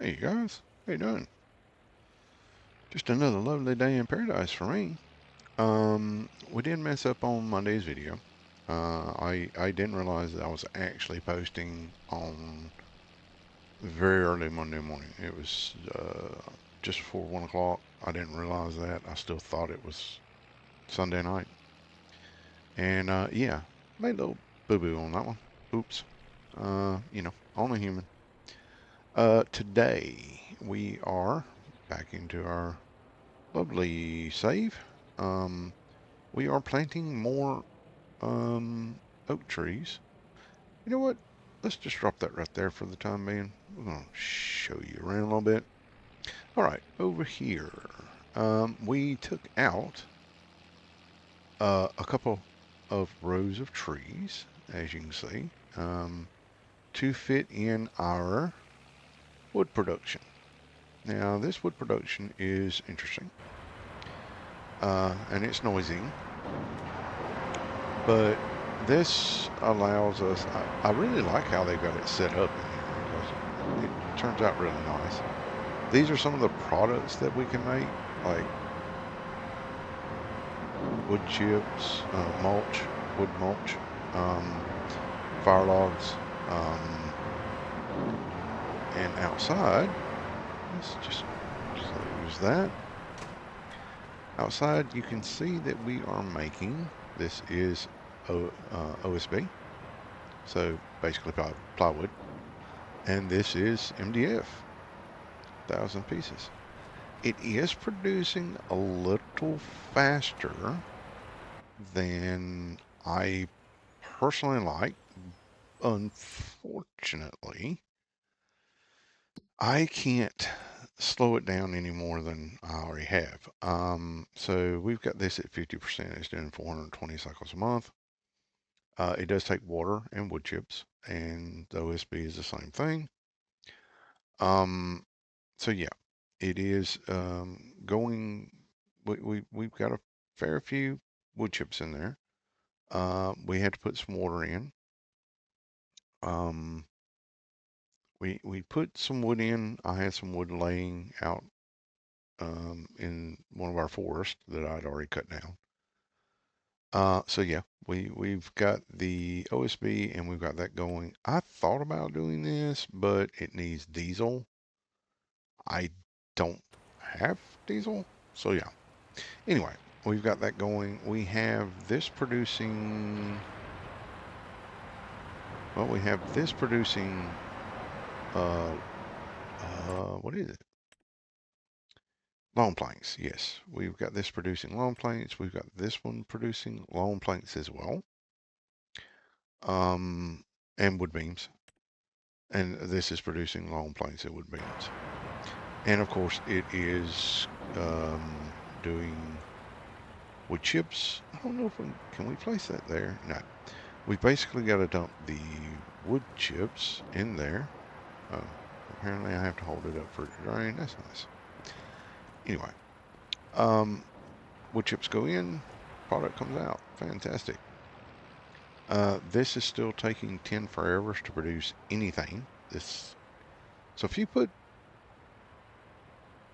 Hey guys, how you doing? Just another lovely day in paradise for me. We did mess up on Monday's video. I didn't realize that I was actually posting on very early Monday morning. It was just before 1 o'clock. I didn't realize that. I still thought it was Sunday night. And yeah, made a little boo boo on that one. Oops. Only human. Today we are back into our lovely save. Um, we are planting more oak trees. You know what? Let's just drop that right there for the time being. We're going to show you around a little bit. All right, over here. We took out a couple of rows of trees, as you can see, to fit in our wood production. Now, this wood production is interesting, and it's noisy. But this allows us, I really like how they got it set up in here because it turns out really nice. These are some of the products that we can make, like wood chips, mulch, wood mulch, um, fire logs, and outside, let's just close that. Outside, you can see that we are making, this is OSB, so basically plywood. And this is MDF, 1,000 pieces. It is producing a little faster than I personally like. Unfortunately, I can't slow it down any more than I already have. So we've got this at 50%. It's doing 420 cycles a month. It does take water and wood chips, and the OSB is the same thing. So yeah, it is going. We've got a fair few wood chips in there. We had to put some water in. Um, we put some wood in. I had some wood laying out in one of our forests that I'd already cut down. So yeah, we've got the OSB and we've got that going. I thought about doing this, but it needs diesel. I don't have diesel, so yeah. Anyway, we've got that going. We have this producing, well, we have this producing, uh, what is it? Long planks, yes. We've got this producing long planks. We've got this one producing long planks as well. And wood beams. And this is producing long planks and wood beams. And of course, it is doing wood chips. I don't know if can we place that there? No. We basically got to dump the wood chips in there. Oh, apparently I have to hold it up for it to drain. That's nice. Anyway, um, wood chips go in, product comes out. Fantastic. This is still taking 10 forevers to produce anything. So if you put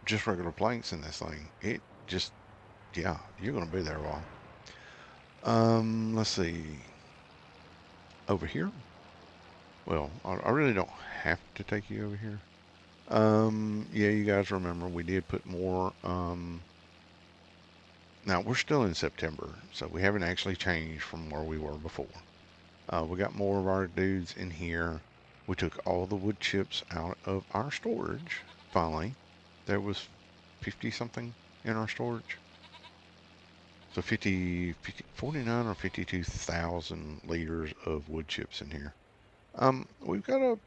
just regular planks in this thing, it just, yeah, you're going to be there a while. Let's see. Over here. Well, I really don't have to take you over here. Yeah, you guys remember we did put more. Now we're still in September, so we haven't actually changed from where we were before. We got more of our dudes in here. We took all the wood chips out of our storage. Finally, there was 50 something in our storage. So 49 or 52,000 liters of wood chips in here. We've got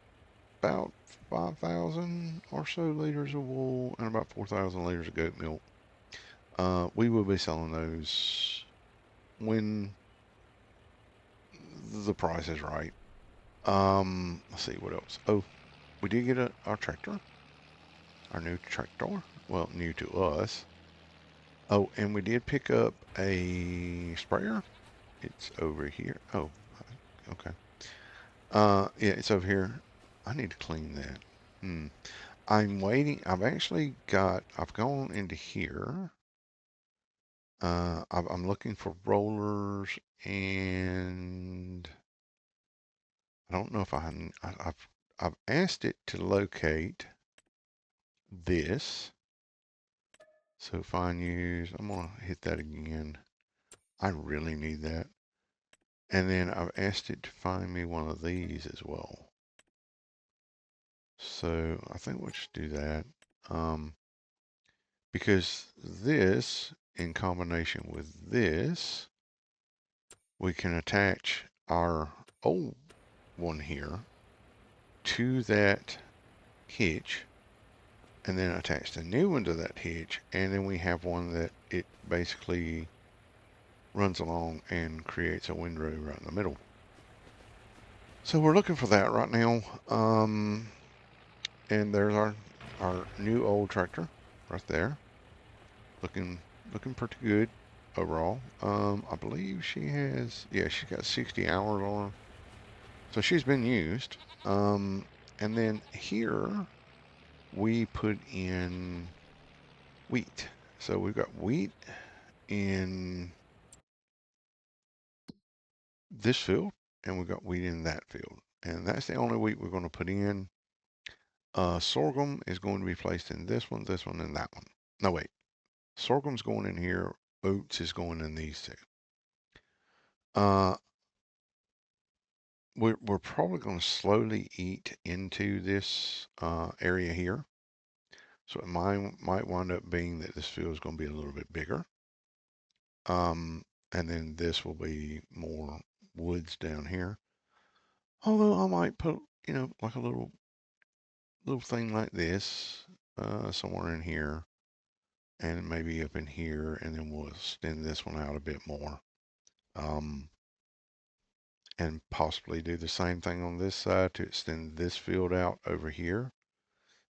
about 5,000 or so liters of wool and about 4,000 liters of goat milk. We will be selling those when the price is right. Let's see what else. Oh, we did get our tractor, our new tractor. Well, new to us. Oh, and we did pick up a sprayer. It's over here. Oh, okay. Yeah, it's over here. I need to clean that. Hmm. I'm waiting. I've gone into here. I'm looking for rollers, and I don't know if I've asked it to locate this. So find use, I'm gonna hit that again. I really need that. And then I've asked it to find me one of these as well. So I think we'll just do that. Because this, in combination with this, we can attach our old one here to that hitch, and then attach the new one to that hitch, and then we have one that it basically runs along and creates a windrow right in the middle. So we're looking for that right now. And there's our new old tractor right there, looking pretty good overall. I believe she has, yeah, she's got 60 hours on her, so she's been used. And then here we put in wheat. So we've got wheat in this field, and we've got wheat in that field, and that's the only wheat we're going to put in. Sorghum is going to be placed in this one, and that one. No, wait. Sorghum's going in here. Oats is going in these two. Uh, we're probably going to slowly eat into this area here. So it might wind up being that this field is going to be a little bit bigger. And then this will be more woods down here. Although I might put, like a little thing like this somewhere in here, and maybe up in here, and then we'll extend this one out a bit more. And possibly do the same thing on this side to extend this field out over here.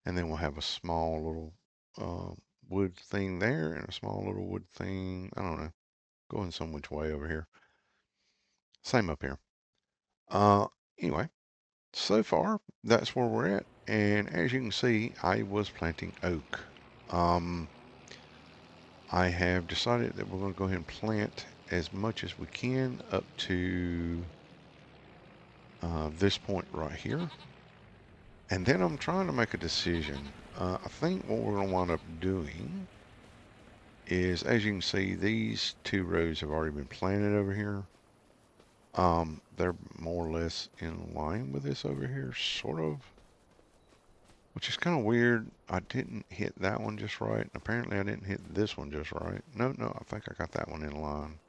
And then we'll have a small little wood thing there and a small little wood thing, I don't know, going some which way over here. Same up here. Uh, anyway, so far that's where we're at. And as you can see, I was planting oak. Um, I have decided that we're going to go ahead and plant as much as we can up to this point right here. And then I'm trying to make a decision. I think what we're going to wind up doing is, as you can see, these two rows have already been planted over here. They're more or less in line with this over here, sort of, which is kind of weird. I didn't hit that one just right. Apparently I didn't hit this one just right. No, I think I got that one in line.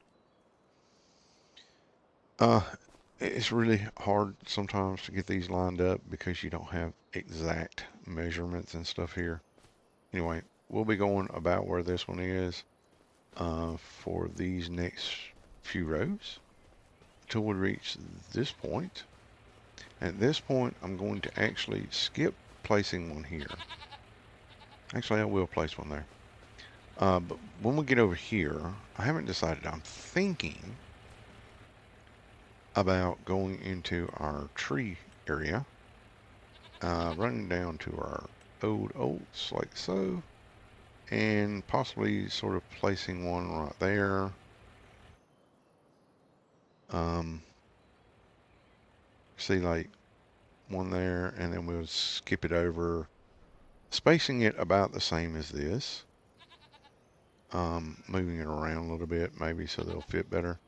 Uh, it's really hard sometimes to get these lined up because you don't have exact measurements and stuff here. Anyway, we'll be going about where this one is for these next few rows until we reach this point. At this point, I'm going to actually skip placing one here. Actually, I will place one there. But when we get over here, I haven't decided. I'm thinking about going into our tree area, running down to our old oats like so, and possibly sort of placing one right there. See, like one there, and then we'll skip it over, spacing it about the same as this. Moving it around a little bit, maybe so they'll fit better.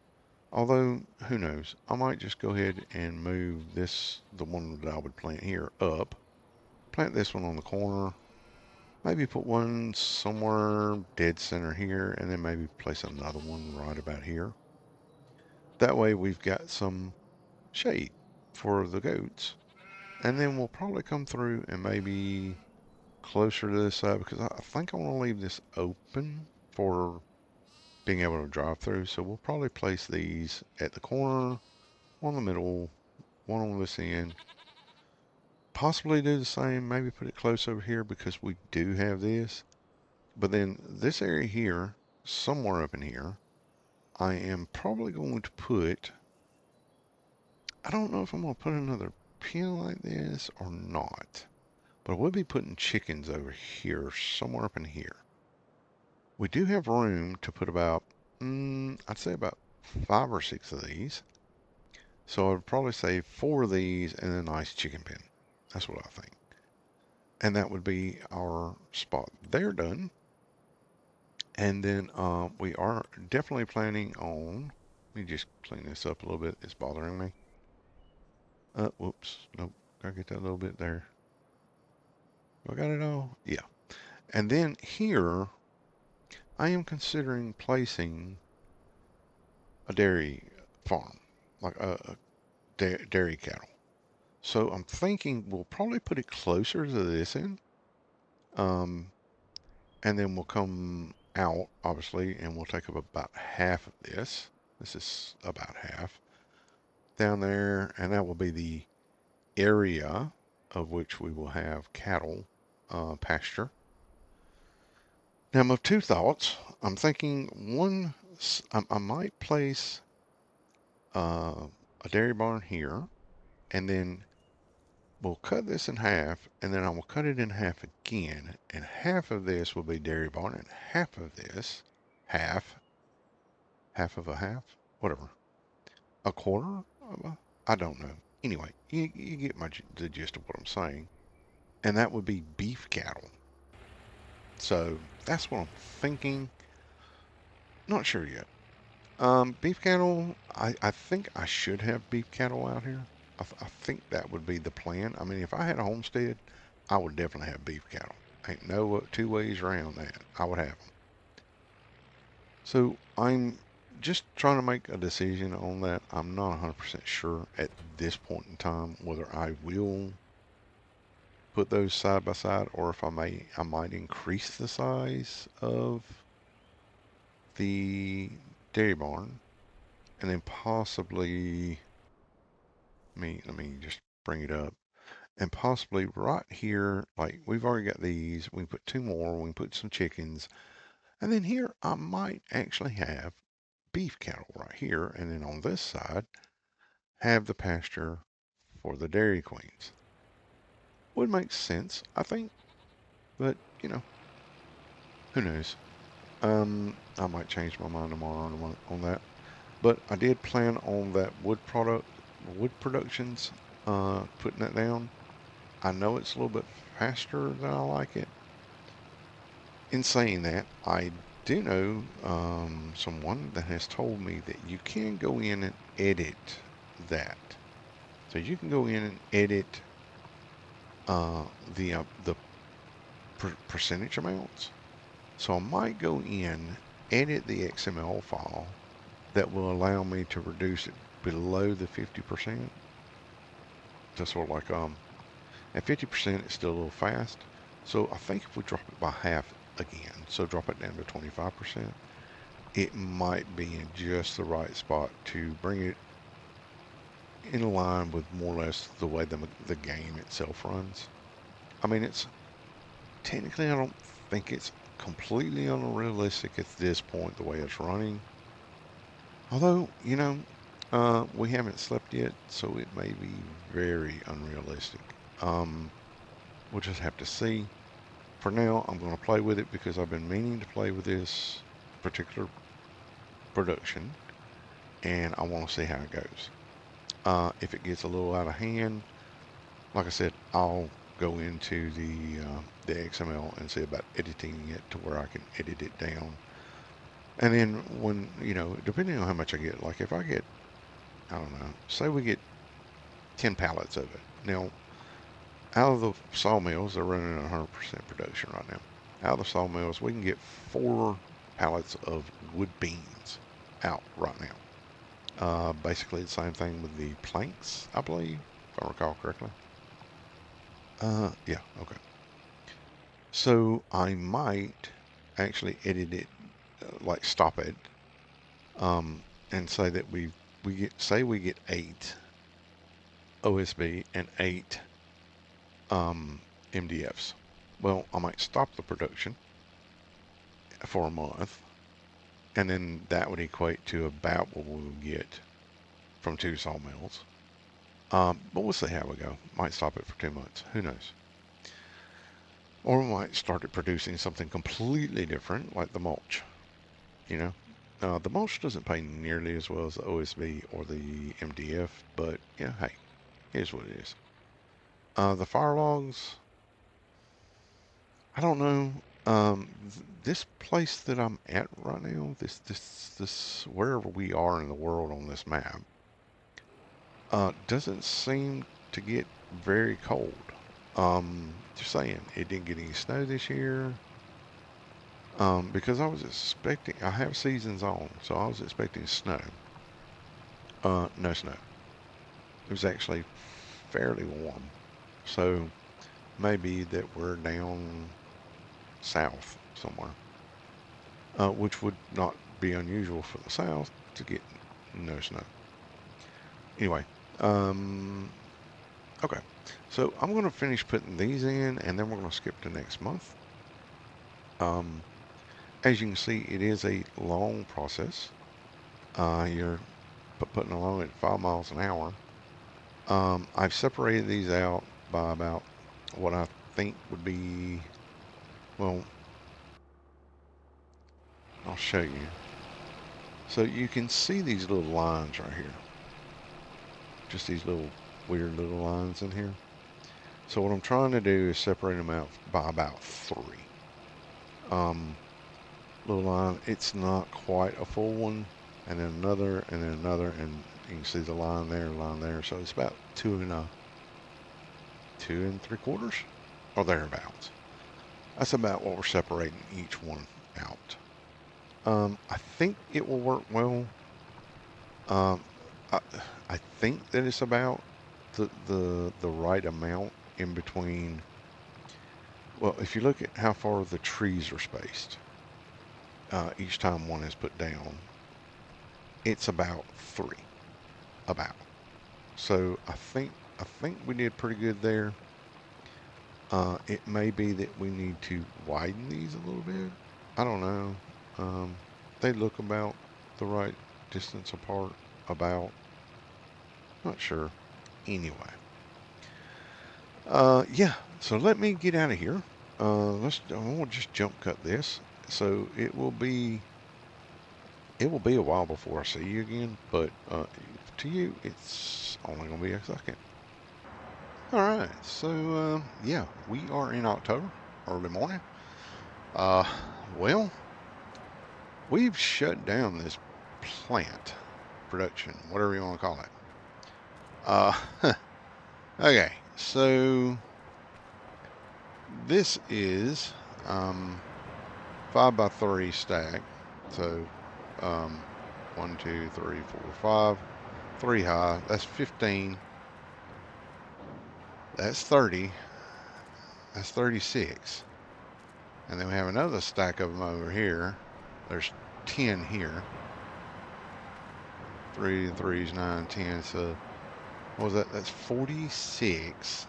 Although, who knows? I might just go ahead and move this, the one that I would plant here, up. Plant this one on the corner. Maybe put one somewhere dead center here, and then maybe place another one right about here. That way we've got some shade for the goats. And then we'll probably come through and maybe closer to this side because I think I want to leave this open for being able to drive through. So we'll probably place these at the corner, one in the middle, one on this end. Possibly do the same, maybe put it close over here because we do have this. But then this area here, somewhere up in here, I am probably going to put, I don't know if I'm going to put another pin like this or not. But we'll be putting chickens over here, somewhere up in here. We do have room to put about, I'd say about 5 or 6 of these. So I'd probably say 4 of these and a nice chicken pen. That's what I think. And that would be our spot there done. And then we are definitely planning on, let me just clean this up a little bit. It's bothering me. Whoops. Nope. Gotta get that little bit there. I got it all? Yeah. And then here, I am considering placing a dairy farm, like a dairy cattle. So I'm thinking we'll probably put it closer to this end. Um, and then we'll come out, obviously, and we'll take up about half of this. This is about half down there, and that will be the area of which we will have cattle pasture. Now, my two thoughts. I'm thinking one, I might place a dairy barn here, and then we'll cut this in half, and then I will cut it in half again, and half of this will be dairy barn, and half of this, half, half of a half, whatever, a quarter of a, I don't know. Anyway, you get the gist of what I'm saying, and that would be beef cattle. So that's what I'm thinking. Not sure yet. Beef cattle, I think I should have beef cattle out here. I think that would be the plan. I mean, if I had a homestead, I would definitely have beef cattle. Ain't no two ways around that. I would have them. So I'm just trying to make a decision on that. I'm not 100% sure at this point in time whether I will put those side by side or if I might increase the size of the dairy barn and then possibly let me just bring it up. And possibly right here, like we've already got these, we can put 2 more, we can put some chickens. And then here I might actually have beef cattle right here. And then on this side, have the pasture for the dairy queens. Would make sense, I think. But, who knows? I might change my mind tomorrow on that. But I did plan on that wood productions, putting that down. I know it's a little bit faster than I like it. In saying that, I do know someone that has told me that you can go in and edit that. So you can go in and edit the percentage amounts. So I might go in, edit the XML file that will allow me to reduce it below the 50%. That's sort of like at 50% it's still a little fast. So I think if we drop it by half again, so drop it down to 25%, it might be in just the right spot to bring it in line with more or less the way the game itself runs. I mean, it's technically, I don't think it's completely unrealistic at this point the way it's running. Although, we haven't slept yet, so it may be very unrealistic. We'll just have to see. For now, I'm going to play with it because I've been meaning to play with this particular production, and I want to see how it goes. If it gets a little out of hand, like I said, I'll go into the XML and see about editing it to where I can edit it down. And then when, depending on how much I get, like if I get, I don't know, say we get 10 pallets of it. Now, out of the sawmills, they're running 100% production right now. Out of the sawmills, we can get 4 pallets of wood beams out right now. Basically the same thing with the planks, I believe, if I recall correctly. Yeah, okay. So I might actually edit it, like stop it, and say that we get 8 OSB and 8 MDFs. Well, I might stop the production for a month, and then that would equate to about what we would get from 2 sawmills. But we'll see how we go. Might stop it for 2 months. Who knows? Or we might start it producing something completely different, like the mulch. You know, the mulch doesn't pay nearly as well as the OSB or the MDF, but yeah, hey, here's what it is. The fire logs, I don't know. This place that I'm at right now, this wherever we are in the world on this map, doesn't seem to get very cold. Just saying, it didn't get any snow this year. Because I was expecting, I have seasons on, so I was expecting snow. No snow. It was actually fairly warm. So maybe that we're down south somewhere, which would not be unusual for the south to get no snow. Anyway, um, okay. So I'm going to finish putting these in, and then we're going to skip to next month. Um, as you can see, it is a long process. You're putting along at 5 miles an hour. I've separated these out by about what I think would be, well, I'll show you. So you can see these little lines right here. Just these little weird little lines in here. So what I'm trying to do is separate them out by about 3. Um, little line, it's not quite a full one, and then another, and then another, and you can see the line there. So it's about 2 3/4, or thereabouts. That's about what we're separating each one out. I think it will work well. Um, I, I think that it's about the right amount in between. Well, if you look at how far the trees are spaced, each time one is put down, it's about 3. About. So I think we did pretty good there. It may be that we need to widen these a little bit. I don't know. Um, they look about the right distance apart. About. Not sure. Anyway. Yeah. So let me get out of here. I want to just jump cut this. So it will be a while before I see you again, but to you, it's only going to be a second. All right. So yeah, we are in October, early morning. Uh, well, we've shut down this plant production, whatever you want to call it. Uh, okay. So this is 5x3 stack. So um, 1, 2, 3, 4, 5, 3 high. That's 15. That's 30. That's 36. And then we have another stack of them over here. There's 10 here. 3 and 3 is 9, 10. So what was that? That's 46.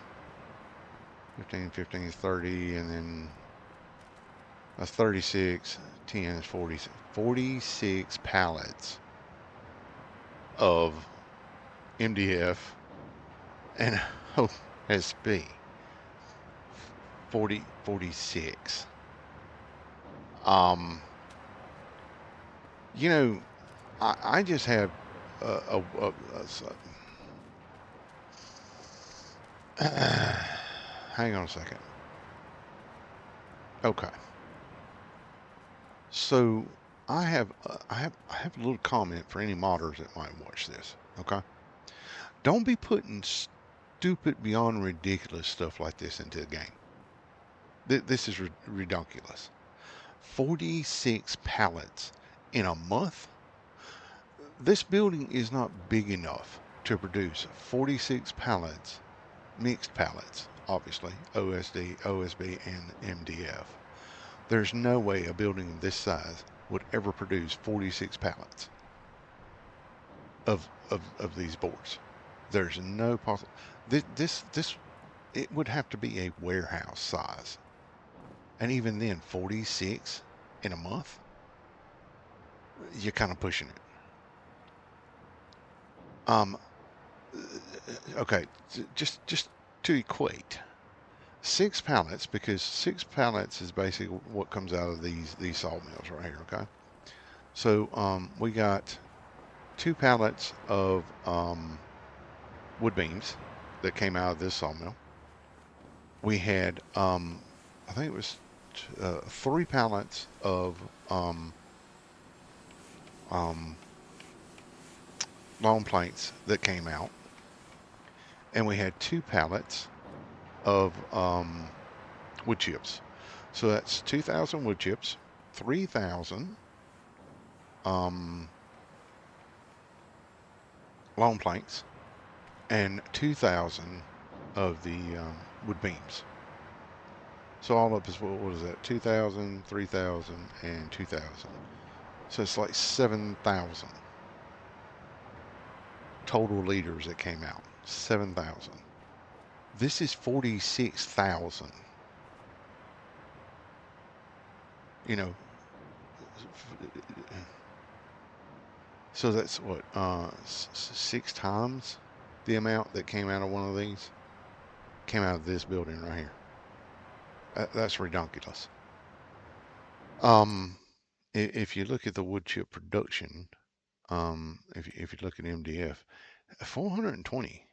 15, 15 is 30, and then that's 36. 10 is 40. 46 pallets of MDF and OSB. 46. Um, you know, I just have hang on a second. Okay. So I have a little comment for any modders that might watch this. Okay. Don't be putting stupid beyond ridiculous stuff like this into the game. This is ridiculous. 46 pallets in a month? This building is not big enough to produce 46 pallets, mixed pallets, obviously, OSD, OSB, and MDF. There's no way a building of this size would ever produce 46 pallets of these boards. There's no possible. This it would have to be a warehouse size, and even then, 46 in a month, you're kind of pushing it. Um, okay, just to equate, 6 pallets, because 6 pallets is basically what comes out of these sawmills right here. Okay, so we got 2 pallets of wood beams that came out of this sawmill. We had I think it was 3 pallets of um, long planks that came out, and we had 2 pallets of wood chips. So that's 2,000 wood chips, 3,000 um, long planks, and 2,000 of the wood beams. So all up is what is that? 2,000, 3,000, and 2,000. So it's like 7,000 total liters that came out. 7,000. This is 46,000. You know, so that's what 6 times the amount that came out of one of these came out of this building right here. That's ridiculous. If you look at the wood chip production, if you look at MDF, 420,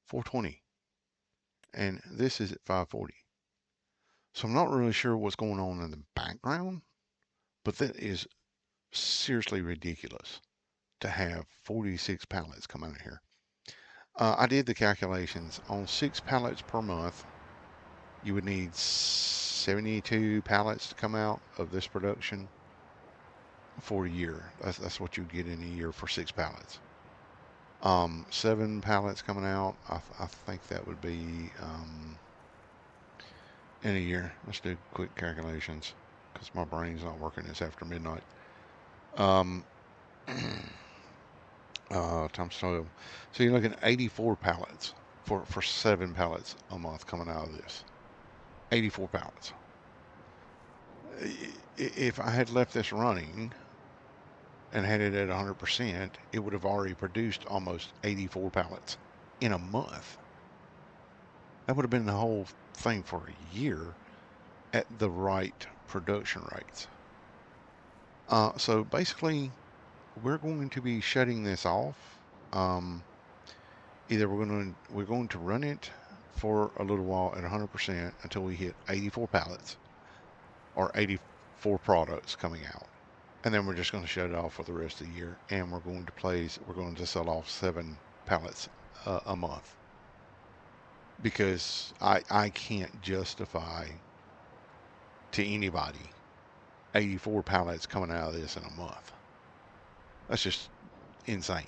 420, and this is at 540. So I'm not really sure what's going on in the background, but that is seriously ridiculous to have 46 pallets come out of here. I did the calculations on 6 pallets per month. You would need 72 pallets to come out of this production for a year. That's what you get in a year for 6 pallets. 7 pallets coming out. I think that would be in a year. Let's do quick calculations because my brain's not working. It's after midnight. Um, times 12. So you're looking at 84 pallets for 7 pallets a month coming out of this. 84 pallets. If I had left this running and had it at 100%, it would have already produced almost 84 pallets in a month. That would have been the whole thing for a year at the right production rates. So basically, we're going to be shutting this off. Either we're going to run it for a little while at 100% until we hit 84 pallets or 84 products coming out, and then we're just going to shut it off for the rest of the year. And we're going to sell off 7 pallets a month, because I can't justify to anybody 84 pallets coming out of this in a month. That's just insane.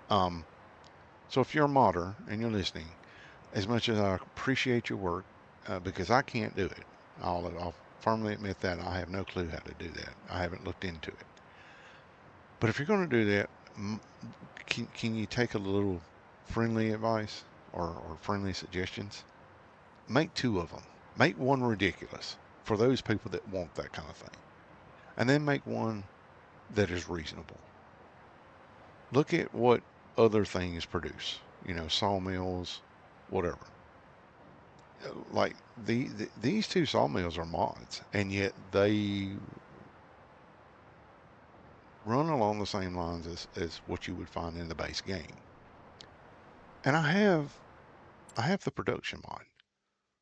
So if you're a modder and you're listening, as much as I appreciate your work, because I can't do it, I'll firmly admit that I have no clue how to do that. I haven't looked into it. But if you're going to do that, can you take a little friendly advice or friendly suggestions? Make 2 of them. Make one ridiculous for those people that want that kind of thing, and then make one that is reasonable. Look at what other things produce, sawmills, whatever. Like these 2 sawmills are mods, and yet they run along the same lines as what you would find in the base game. And I have the production mod.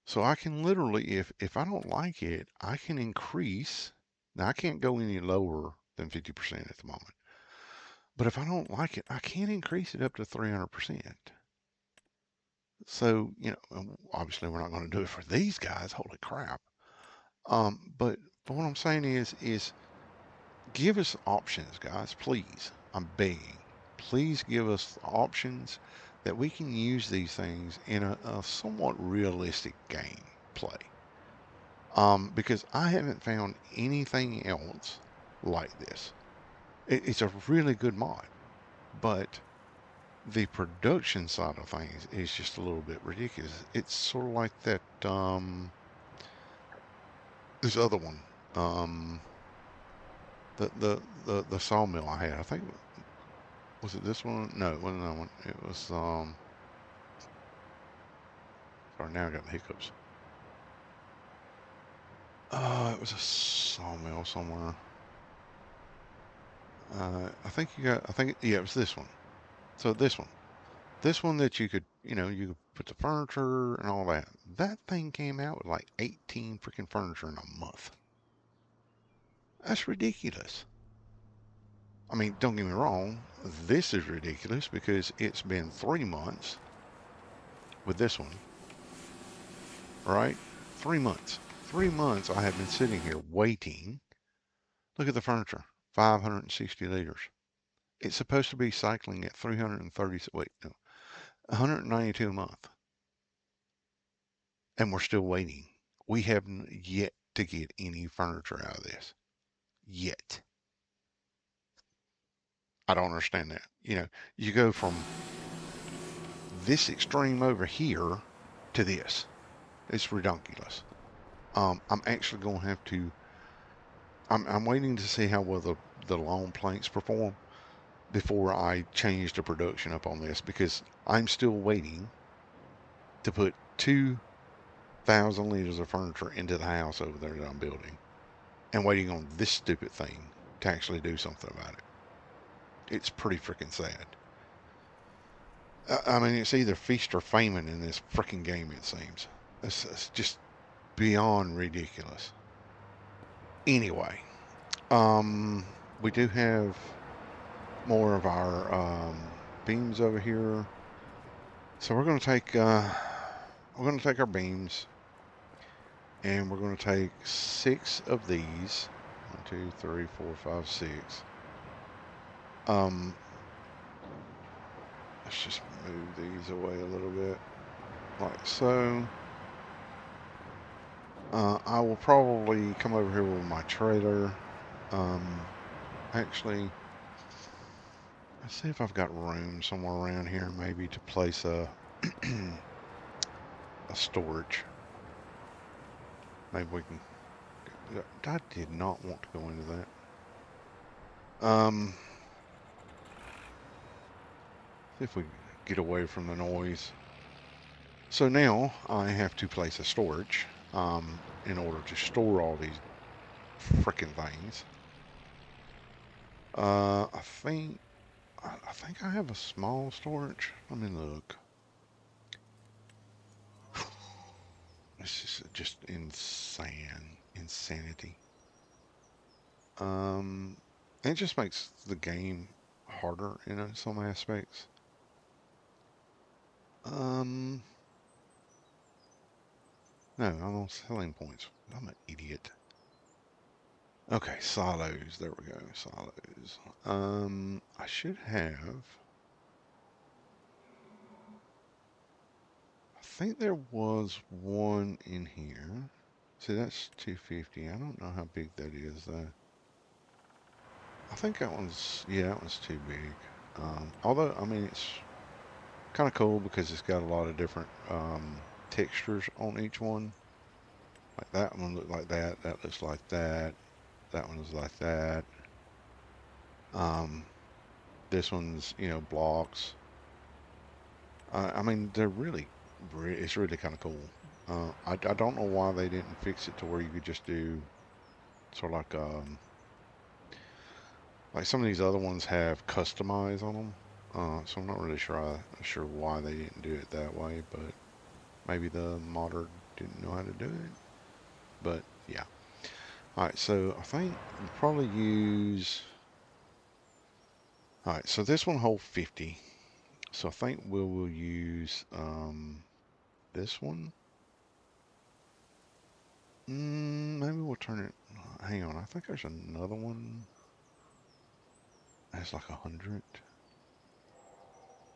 So I can literally, if I don't like it, I can increase. Now I can't go any lower than 50% at the moment. But if I don't like it, I can increase it up to 300%. So, obviously we're not going to do it for these guys. Holy crap. But what I'm saying is give us options, guys, please. I'm begging. Please give us options that we can use these things in a somewhat realistic game play. Because I haven't found anything else like this. It's a really good mod, but the production side of things is just a little bit ridiculous. It's sort of like that this other one, the sawmill I had. I think, was it this one? No, it wasn't that one. It was Sorry, now I got the hiccups. It was a sawmill somewhere. I think you got, I think, yeah, it was this one. So this one that you could, you could put the furniture and all that. That thing came out with like 18 freaking furniture in a month. That's ridiculous. I mean, don't get me wrong. This is ridiculous because it's been 3 months with this one, right? 3 months. 3 months I have been sitting here waiting. Look at the furniture, 560 liters. It's supposed to be cycling at 330, wait, no, 192 a month. And we're still waiting. We haven't yet to get any furniture out of this. Yet. I don't understand that. You go from this extreme over here to this. It's ridiculous. I'm actually going to have to. I'm waiting to see how well the long planks perform before I change the production up on this because I'm still waiting to put 2,000 liters of furniture into the house over there that I'm building and waiting on this stupid thing to actually do something about it. It's pretty freaking sad. I mean, it's either feast or famine in this freaking game, it seems. It's just beyond ridiculous. Anyway, um, we do have more of our beams over here. So we're going to take our beams and we're going to take 6 of these. 1, 2, 3, 4, 5, 6. Um, let's just move these away a little bit, like so. I will probably come over here with my trailer. Actually, let's see if I've got room somewhere around here, maybe to place a a storage. Maybe we can. I did not want to go into that. See if we get away from the noise. So now I have to place a storage in order to store all these frickin' things. I think I have a small storage. Let me look. This is just insanity. It just makes the game harder in some aspects. No, I'm on selling points. I'm an idiot. Okay, silos. There we go. Silos. I should have. I think there was one in here. See, that's 250. I don't know how big that is though. I think that one's, yeah, that one's too big. Although, I mean, it's kind of cool because it's got a lot of different textures on each one. Like that one looked like that. That looks like that. That one is like that. Um, this one's, blocks. I mean, it's really kind of cool. I don't know why they didn't fix it to where you could just do sort of like some of these other ones have customize on them. So I'm not really sure why they didn't do it that way, but maybe the modder didn't know how to do it. But yeah. All right, so I think we'll probably use. All right, so this one holds 50. So I think we'll use this one. Maybe we'll turn it. Hang on, I think there's another one. That's like 100.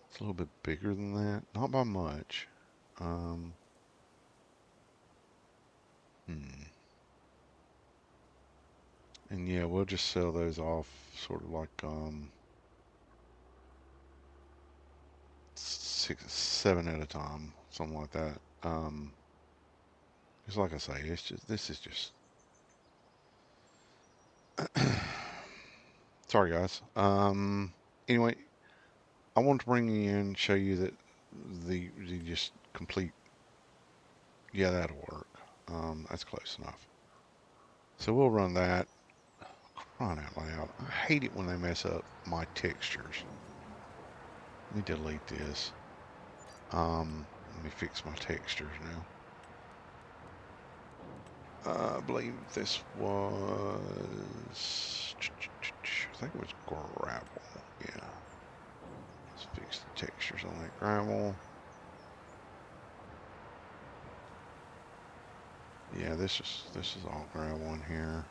It's a little bit bigger than that, not by much. Um, hmm. And yeah, we'll just sell those off sort of like 6, 7 at a time, something like that. Just like I say, this is just. Sorry, guys. Anyway, I wanted to bring you in, show you that the just complete Yeah, that'll work. That's close enough. So we'll run that. Crying out loud. I hate it when they mess up my textures. Let me delete this. Let me fix my textures now. I believe this was, I think it was gravel. Yeah. Let's fix the textures on that gravel. Yeah, this is all gravel in here.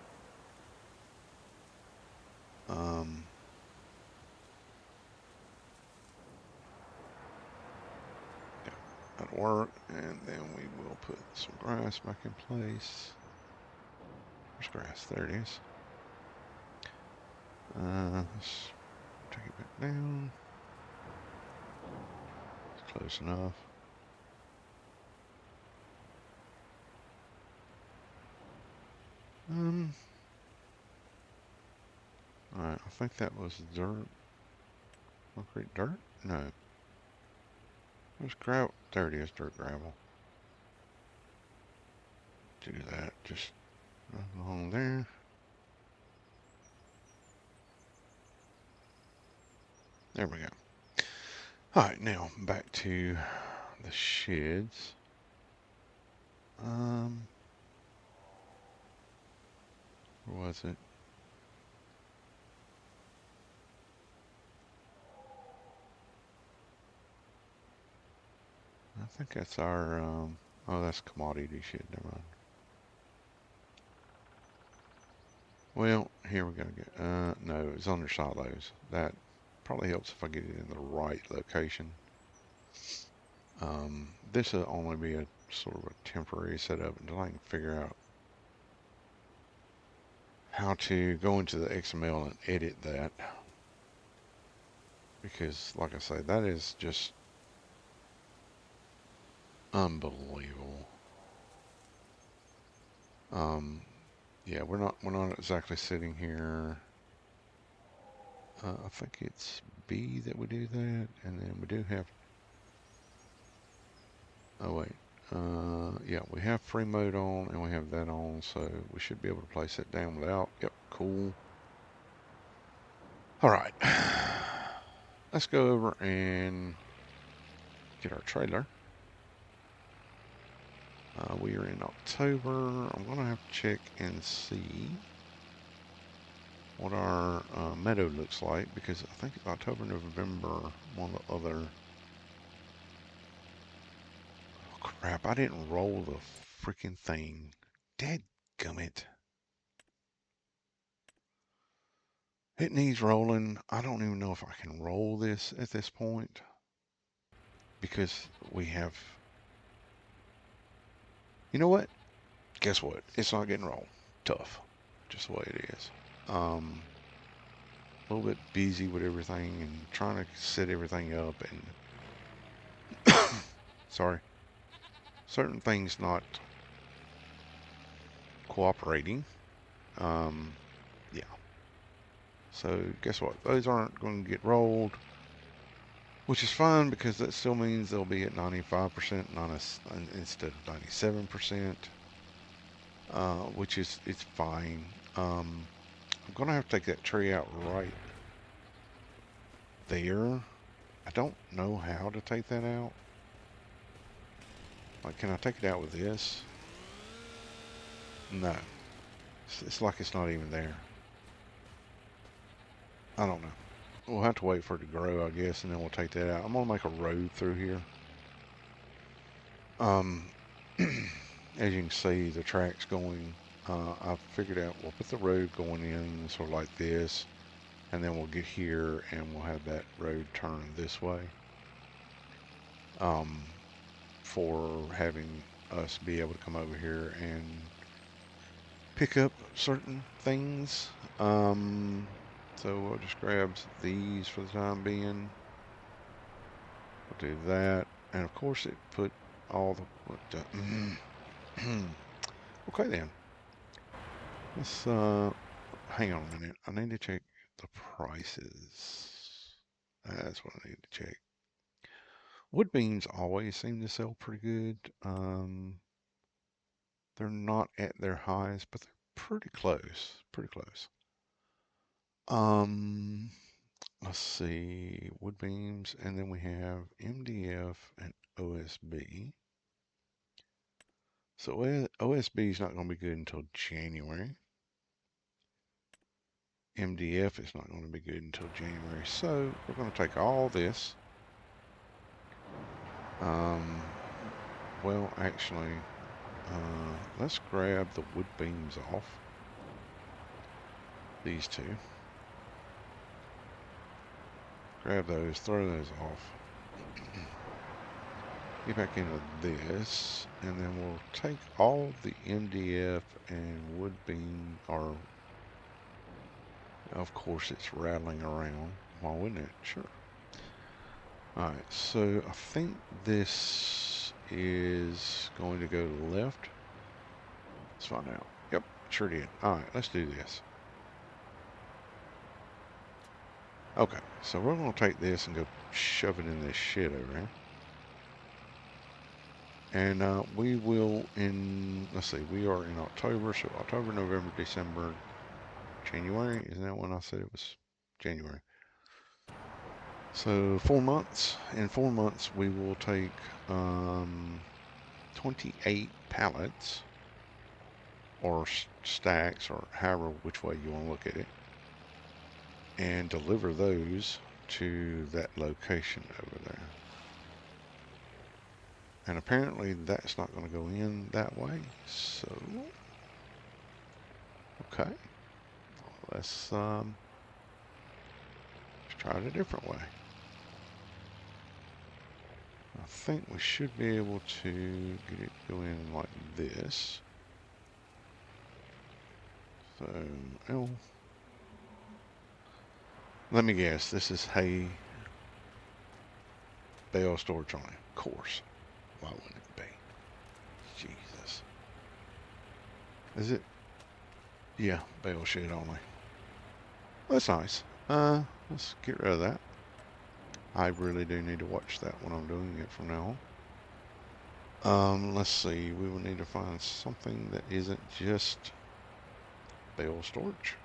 Um, yeah, that'll work. And then we will put some grass back in place. Where's grass? There it is. Let's take it back down. It's close enough. Alright, I think that was dirt. Concrete dirt? No. It was gravel. There it is, dirt gravel. Do that. Just along there. There we go. Alright, now back to the sheds. Where was it? I think that's our, oh, that's commodity shed. Never mind. Well, here we go. No, it's under silos. That probably helps if I get it in the right location. This will only be a sort of a temporary setup until I can figure out how to go into the XML and edit that. Because, like I say, that is just unbelievable. Yeah, we're not exactly sitting here. I think it's B that we do that, and then we do have. Oh wait, yeah, we have free mode on, and we have that on, so we should be able to place it down without. Yep, cool. All right, let's go over and get our trailer. We are in October. I'm gonna have to check and see what our meadow looks like, because I think October, November, one of the other. Oh crap! I didn't roll the freaking thing. Dadgummit. It needs rolling. I don't even know if I can roll this at this point, because we have. You know what? Guess what? It's not getting rolled. Tough. Just the way it is. A little bit busy with everything and trying to set everything up, and sorry, certain things not cooperating. Yeah. So guess what? Those aren't going to get rolled, which is fine, because that still means they'll be at 95%, instead of 97%, which is it's fine. I'm gonna have to take that tree out right there. I don't know how to take that out. Like, can I take it out with this? No. It's like it's not even there. I don't know. We'll have to wait for it to grow, I guess, and then we'll take that out. I'm gonna make a road through here. As you can see, the track's going. I figured out we'll put the road going in sort of like this, and then we'll get here and we'll have that road turn this way. For having us be able to come over here and pick up certain things. So we'll just grab these for the time being. We'll do that. And of course it put all the, okay then. Let's, hang on a minute. I need to check the prices. That's what I need to check. Wood beams always seem to sell pretty good. They're not at their highest, but they're pretty close. Pretty close. Let's see, wood beams, and then we have MDF and OSB. So OSB is not going to be good until January. MDF is not going to be good until January. So we're going to take all this. Well, actually, let's grab the wood beams off. These two. Grab those, throw those off. Get back into this, and then we'll take all the MDF and wood beam, or of course it's rattling around. Why wouldn't it? Sure. Alright, so I think this is going to go to the left. Let's find out. Yep, sure did. Alright, let's do this. Okay, so we're going to take this and go shove it in this shit over here. And we will let's see, we are in October, so October, November, December, January. Isn't that when I said it was January? So 4 months. In 4 months, we will take 28 pallets, or stacks, or however, which way you want to look at it, and deliver those to that location over there. And apparently that's not going to go in that way. So, okay. Let's try it a different way. I think we should be able to get it to go in like this. So, oh, let me guess. This is hay bale storage only. Of course. Why wouldn't it be? Jesus. Is it? Yeah, bale shed only. That's nice. Let's get rid of that. I really do need to watch that when I'm doing it from now on. Let's see. We will need to find something that isn't just bale storage.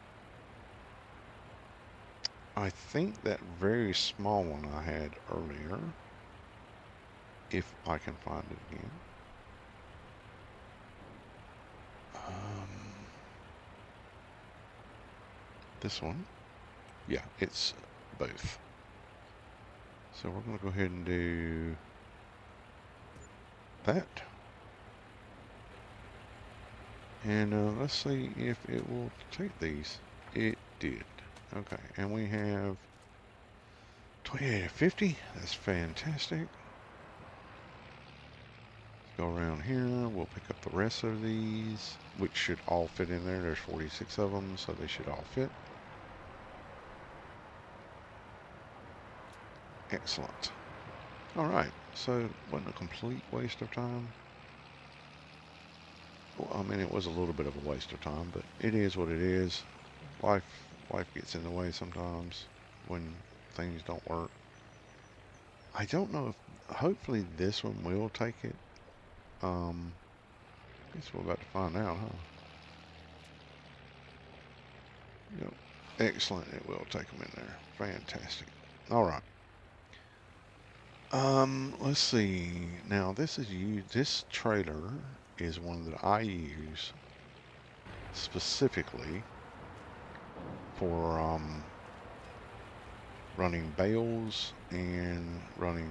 I think that very small one I had earlier, if I can find it again. This one. Yeah, it's both. So we're going to go ahead and do that. And let's see if it will take these. It did. Okay, and we have 2850. That's fantastic. Let's go around here. We'll pick up the rest of these, which should all fit in there. There's 46 of them, so they should all fit. Excellent. All right, so it wasn't a complete waste of time. Well, I mean, it was a little bit of a waste of time, but it is what it is. Life gets in the way sometimes when things don't work. I don't know if, hopefully this one will take it. I guess we're about to find out, huh? Yep. Excellent. It will take them in there. Fantastic. All right. Let's see. Now this is this trailer is one that I use specifically for running bales and running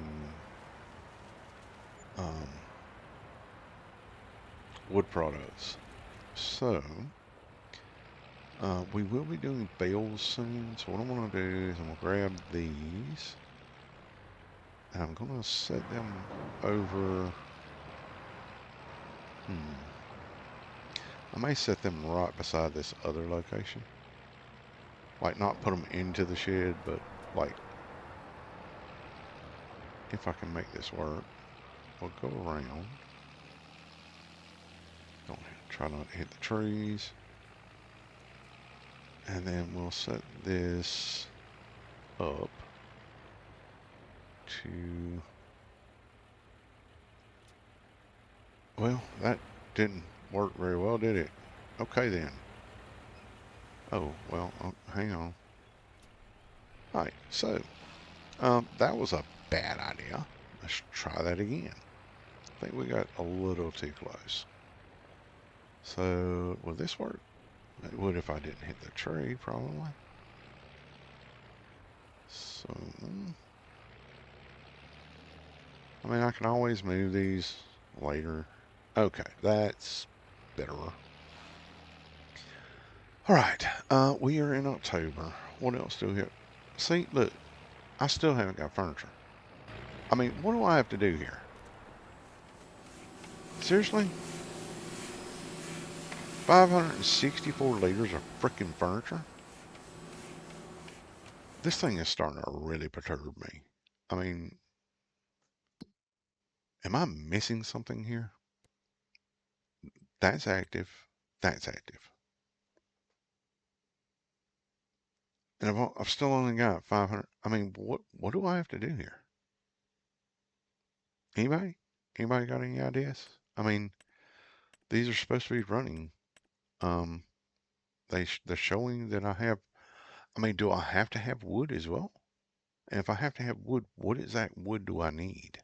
wood products. So we will be doing bales soon. So what I'm going to do is I'm going to grab these and I'm going to set them over. I may set them right beside this other location. Like, not put them into the shed, but like, if I can make this work, we'll go around. Don't try not to hit the trees. And then we'll set this up to, well, that didn't work very well, did it? Okay then. Oh, well, hang on. All right, so that was a bad idea. Let's try that again. I think we got a little too close. So, will this work? It would if I didn't hit the tree, probably. So, I mean, I can always move these later. Okay, that's better. All right, we are in October. What else do we have? See, look, I still haven't got furniture. I mean, what do I have to do here? Seriously? 564 liters of freaking furniture? This thing is starting to really perturb me. I mean, am I missing something here? That's active. That's active. And I've still only got 500. I mean, what do I have to do here? Anybody? Anybody got any ideas? I mean, these are supposed to be running. Um, they're showing that I have. I mean, do I have to have wood as well? And if I have to have wood, what exact wood do I need?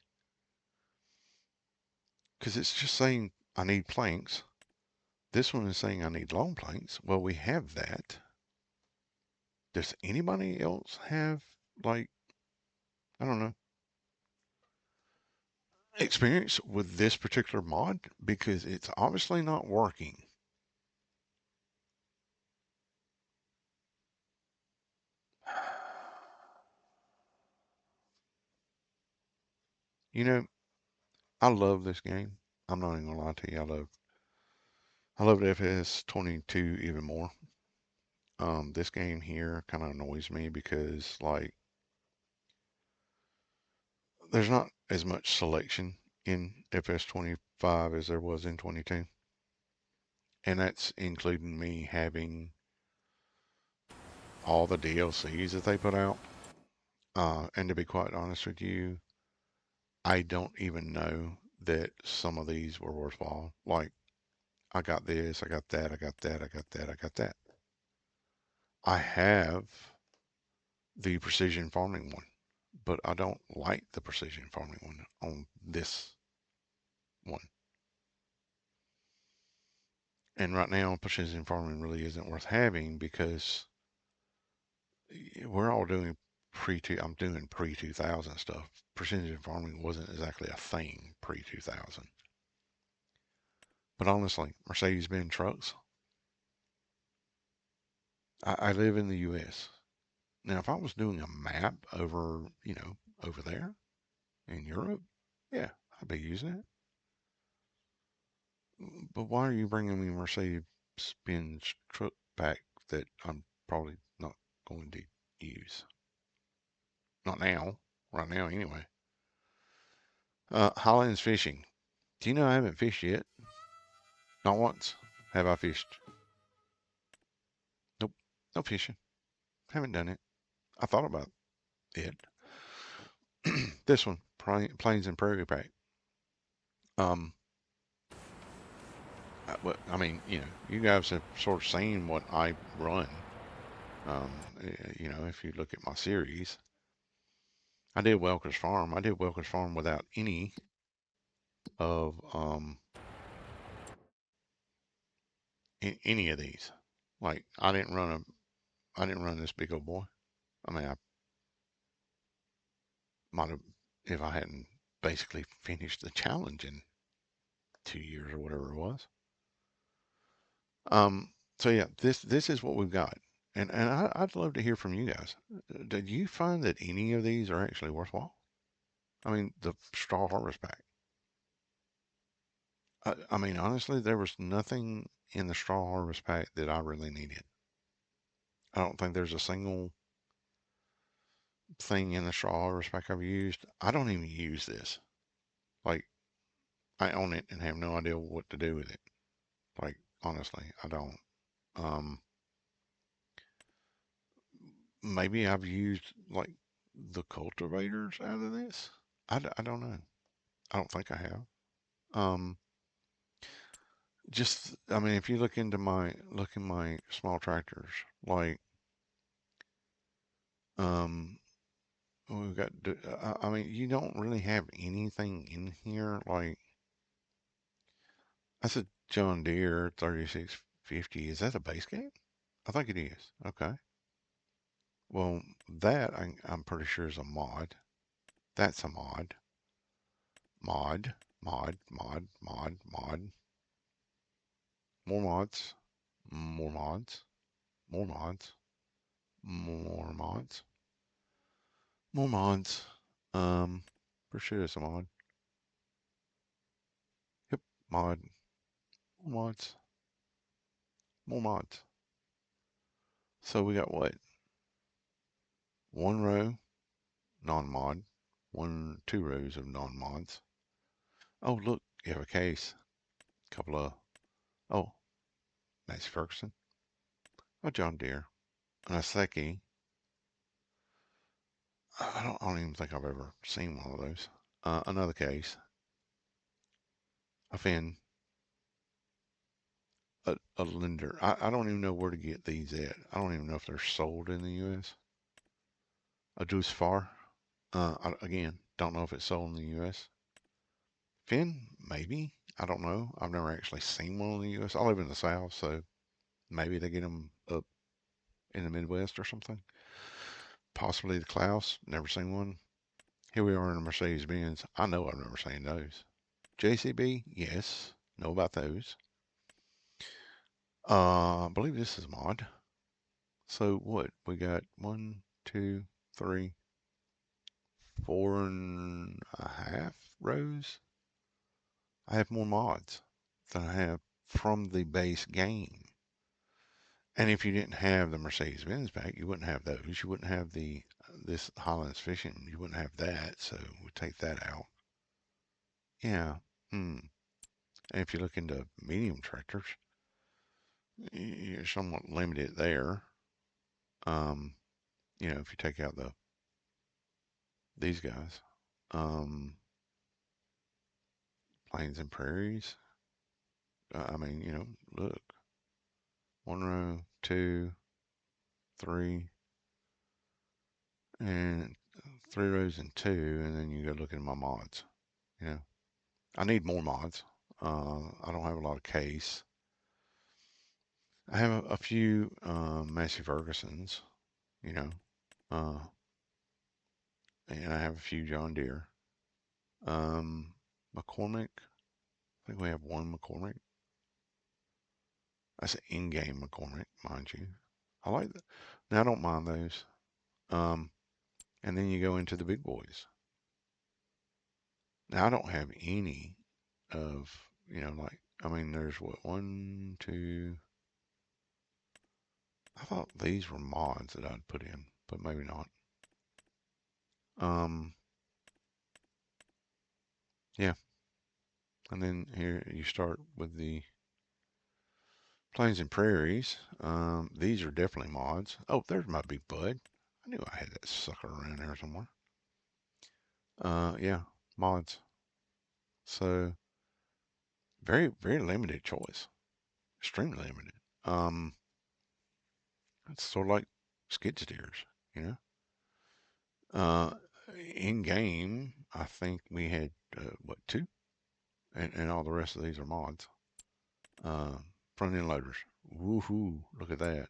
Because it's just saying I need planks. This one is saying I need long planks. Well, we have that. Does anybody else have, like, I don't know, experience with this particular mod? Because it's obviously not working. You know, I love this game. I'm not even gonna lie to you. I love FS22 even more. This game here kind of annoys me because like there's not as much selection in FS25 as there was in 22, and that's including me having all the DLCs that they put out. And to be quite honest with you, I don't even know that some of these were worthwhile. Like I got this, I got that, I got that, I got that, I got that. I have the precision farming one, but I don't like the precision farming one on this one. And right now, precision farming really isn't worth having because we're all doing I'm doing pre 2000 stuff. Precision farming wasn't exactly a thing pre 2000. But honestly, Mercedes Benz trucks, I live in the US. Now, if I was doing a map over, over there in Europe, yeah, I'd be using it. But why are you bringing me Mercedes Benz truck back that I'm probably not going to use? Not now, right now anyway. Highlands fishing. Do you know I haven't fished yet? Not once have I fished. Nope, no fishing. Haven't done it. I thought about it. This one, Plains and Prairie Pack. Um, I mean, you guys have sort of seen what I run. Um, if you look at my series, I did Welker's Farm. I did Welker's Farm without any of any of these. Like I didn't run this big old boy. I mean, I might have if I hadn't basically finished the challenge in 2 years or whatever it was. So yeah, this is what we've got, and I'd love to hear from you guys. Did you find that any of these are actually worthwhile? I mean, the straw harvest pack. I mean, honestly, there was nothing in the straw harvest pack that I really needed. I don't think there's a single thing in the straw harvest pack I've used. I don't even use this. Like, I own it and have no idea what to do with it. Like, honestly, I don't. Um, Maybe I've used like the cultivators out of this. I don't know. I don't think I have. Um, just, I mean, if you look in my small tractors, like, um, we've got, I mean, you don't really have anything in here. Like, that's a John Deere 3650. Is that a base game? I think it is. Okay. Well, that I'm pretty sure is a mod. That's a mod. Mod, mod. More mods, more mods, more mods, more mods, more mods. Um, pretty sure it's a mod. Yep, mod, more mods, more mods. So we got what? One row non-mod, two rows of non-mods. Oh, look, you have a case. Couple of, oh, Massey Ferguson. Oh, John Deere. And a Seki. I don't even think I've ever seen one of those. Another case. A Finn. A lender. I don't even know where to get these at. I don't even know if they're sold in the U.S. A Deuce Far. Again, don't know if it's sold in the U.S. Finn, maybe. I don't know. I've never actually seen one in the U.S. I live in the South, so maybe they get them up in the Midwest or something. Possibly the Klaus. Never seen one. Here we are in a Mercedes Benz. I know I've never seen those. JCB, yes. Know about those. I believe this is mod. So what? We got one, two, three, 4.5 rows. I have more mods than I have from the base game. And if you didn't have the Mercedes-Benz pack, you wouldn't have those. You wouldn't have the this Highlands Fishing. You wouldn't have that. So we take that out. Yeah. Hmm. And if you look into medium tractors, you're somewhat limited there. Um, if you take out these guys, um, plains and prairies. I mean, look, one row, two, three, and three rows and two, and then you go look at my mods. You know, I need more mods. I don't have a lot of case. I have a few Massey Fergusons, you know, uh, and I have a few John Deere. McCormick. I think we have one McCormick. That's an in-game McCormick, mind you. I like that. Now I don't mind those. Um, and then you go into the big boys. Now I don't have any of, like, I mean, there's what, one, two. I thought these were mods that I'd put in, but maybe not. Um, yeah. And then here you start with the plains and prairies. These are definitely mods. Oh, there's my big bud. I knew I had that sucker around there somewhere. Yeah, mods. So very, very limited choice. Extremely limited. Um, it's sort of like skid steers, you know. Uh, in game, I think we had what, two, and all the rest of these are mods. Uh, front end loaders. Woohoo! Look at that.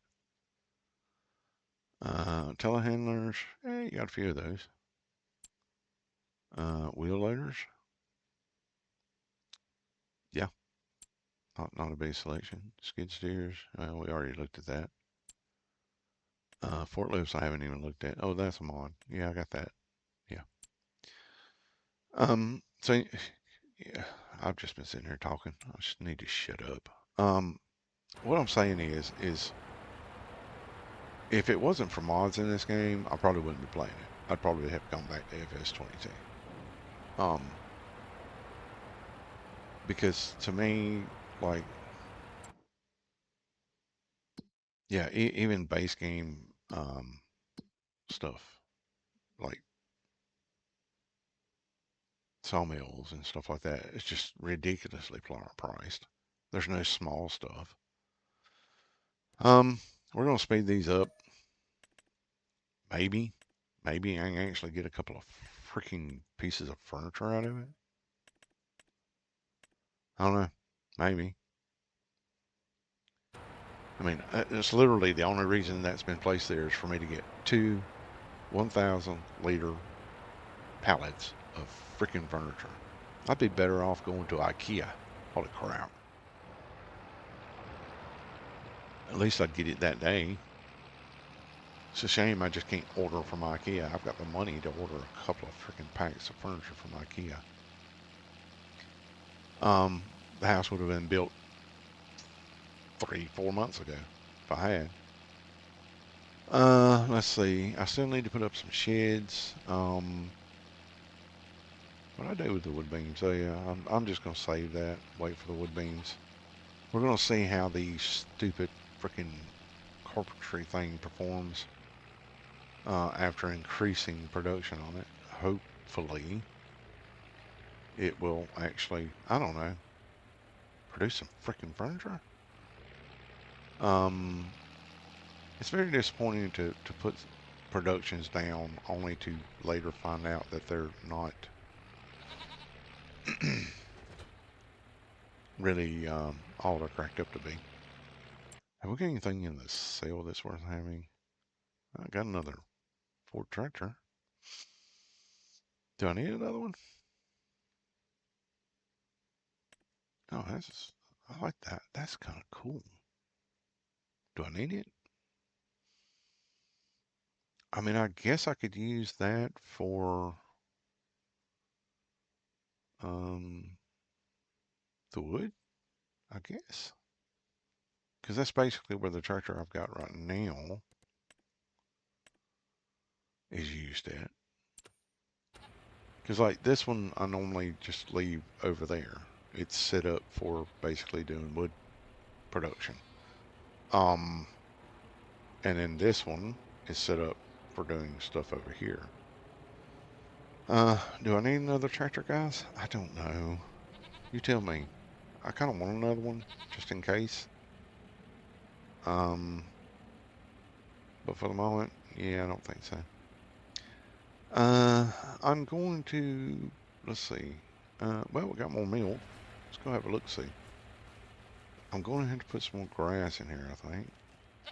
Telehandlers. You got a few of those. Wheel loaders. Yeah, not a big selection. Skid steers. We already looked at that. Forklifts I haven't even looked at. Oh, that's a mod. Yeah, I got that. Yeah. So yeah, I've just been sitting here talking. I just need to shut up. What I'm saying is if it wasn't for mods in this game, I probably wouldn't be playing it. I'd probably have gone back to FS22. Um, because to me, like, yeah, even base game stuff like sawmills and stuff like that, it's just ridiculously priced. There's no small stuff. We're gonna speed these up. Maybe, maybe I can actually get a couple of freaking pieces of furniture out of it. I don't know. Maybe. I mean, it's literally the only reason that's been placed there is for me to get two 1,000 liter pallets of freaking furniture. I'd be better off going to IKEA. Holy crap. At least I'd get it that day. It's a shame I just can't order from IKEA. I've got the money to order a couple of freaking packs of furniture from IKEA. The house would have been built 3, 4 months ago if I had. Let's see. I still need to put up some sheds. What I do with the wood beams? Oh yeah, I'm just gonna save that. Wait for the wood beams. We're gonna see how the stupid freaking carpentry thing performs after increasing production on it. Hopefully, it will actually, I don't know, produce some freaking furniture. Um, it's very disappointing to put productions down only to later find out that they're not really all they're cracked up to be. Have we got anything in the sale that's worth having? I got another Ford tractor. Do I need another one? Oh, I like that. That's kind of cool. Do I need it? I mean, I guess I could use that for um, the wood, I guess. Because that's basically where the tractor I've got right now is used at. Because like this one, I normally just leave over there. It's set up for basically doing wood production. Um, and then this one is set up for doing stuff over here. Do I need another tractor, guys? I don't know. You tell me. I kind of want another one just in case. Um, but for the moment, yeah, I don't think so. I'm going to, let's see. Well, we got more milk. Let's go have a look see. I'm going to have to put some more grass in here, I think.